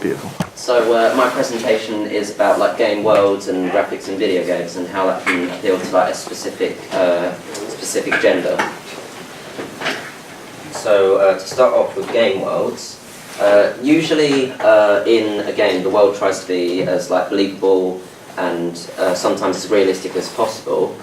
Beautiful. So my presentation is about like game worlds and graphics in video games and how that can appeal to like a specific gender. So to start off with game worlds, usually in a game the world tries to be as like believable and sometimes as realistic as possible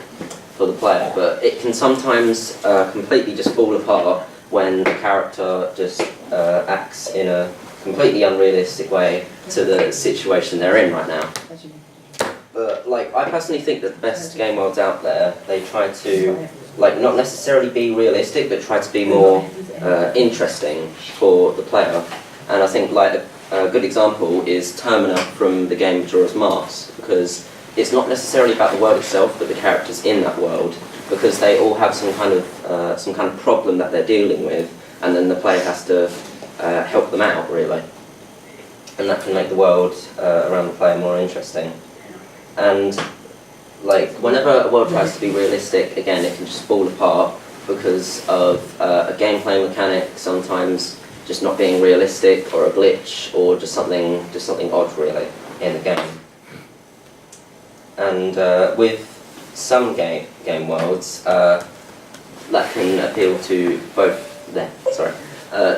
for the player, but it can sometimes completely just fall apart when the character just acts in a completely unrealistic way to the situation they're in right now. But like, I personally think that the best game worlds out there, they try to like not necessarily be realistic, but try to be more interesting for the player. And I think like a good example is Termina from the game Majora's Mask, because it's not necessarily about the world itself, but the characters in that world, because they all have some kind of problem that they're dealing with, and then the player has to help them out, really. And that can make the world around the player more interesting. And like, whenever a world tries to be realistic, again, it can just fall apart because of a gameplay mechanic sometimes just not being realistic, or a glitch, or just something odd, really, in the game. And with some game worlds, that can appeal to both.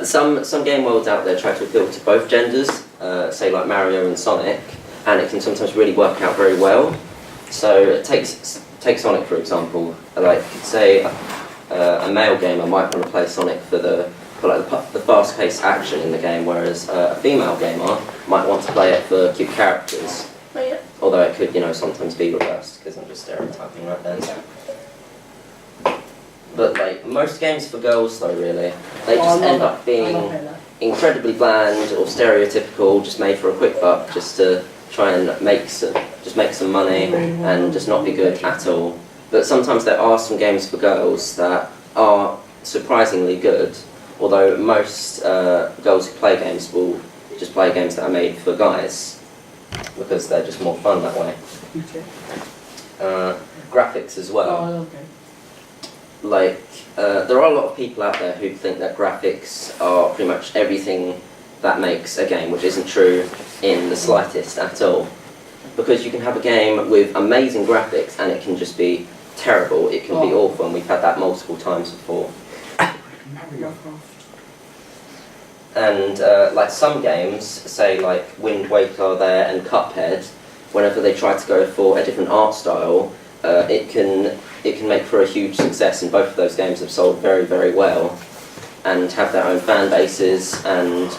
Some game worlds out there try to appeal to both genders, say like Mario and Sonic, and it can sometimes really work out very well. So take Sonic for example. Like say a male gamer might want to play Sonic for the fast-paced action in the game, whereas a female gamer might want to play it for cute characters. Although it could, sometimes be reversed, because I'm just stereotyping right there. But like most games for girls, though, really, they just end up being incredibly bland or stereotypical, just made for a quick buck, just to try and make some money and just not be good at all. But sometimes there are some games for girls that are surprisingly good. Although most girls who play games will just play games that are made for guys, because they're just more fun that way. Graphics as well. Like, there are a lot of people out there who think that graphics are pretty much everything that makes a game, which isn't true in the slightest at all. Because you can have a game with amazing graphics and it can just be terrible, it can be awful, and we've had that multiple times before. And like some games, say like Wind Waker there and Cuphead, whenever they try to go for a different art style, it can make for a huge success, and both of those games have sold very, very well and have their own fan bases, and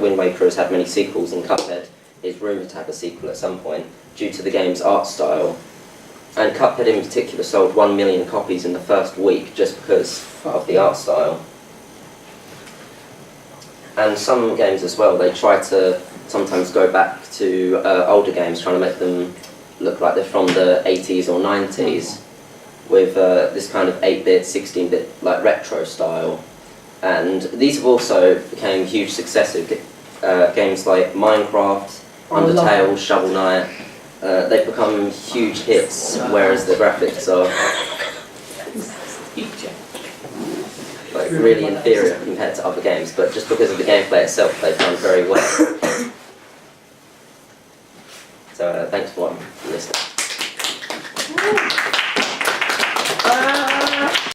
Wind Waker has had many sequels, and Cuphead is rumoured to have a sequel at some point due to the game's art style. And Cuphead in particular sold 1 million copies in the first week just because of the art style. And some games as well, they try to sometimes go back to older games, trying to make them look like they're from the 80s or 90s, with this kind of 8-bit, 16-bit like retro style. And these have also become huge successes. Games like Minecraft, Undertale, Shovel Knight, they've become huge hits, whereas the graphics are like really inferior compared to other games, but just because of the gameplay itself, they've done very well.